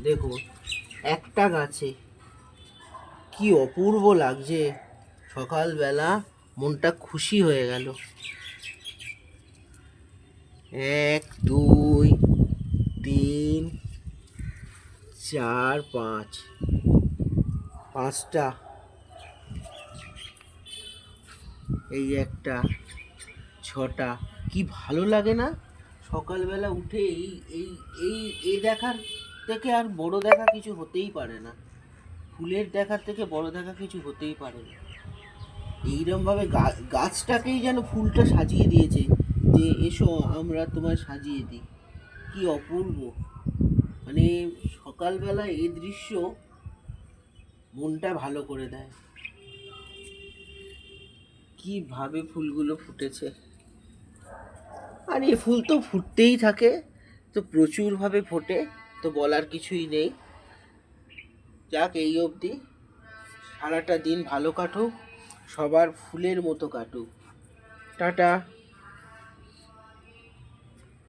দেখুন, একটা গাছে কি অপূর্ব লাগছে। সকালবেলা মনটা খুশি হয়ে গেল। 1 2 3 4 5, 5টা। এই একটা, 6টা। কি ভালো লাগে না সকালবেলা উঠে এই এই এই এই দেখার থেকে আর বড় দেখা কিছু হতেই পারে না। ফুলের দেখার থেকে বড় দেখা কিছু হতেই পারে না। এইরকম ভাবে গাছটাকেই যেন ফুলটা সাজিয়ে দিয়েছে, যে এসো আমরা তোমায় সাজিয়ে দিই। কি অপূর্ব! মানে সকালবেলা এই দৃশ্য মনটা ভালো করে দেয়। কিভাবে ফুলগুলো ফুটেছে! আর এই ফুল তো ফুটতেই থাকে, তো প্রচুরভাবে ফোটে, তো বলার কিছুই নেই। যাক, এই অবধি। সারাটা দিন ভালো কাটুক, সবার ফুলের মতো কাটুক। টাটা।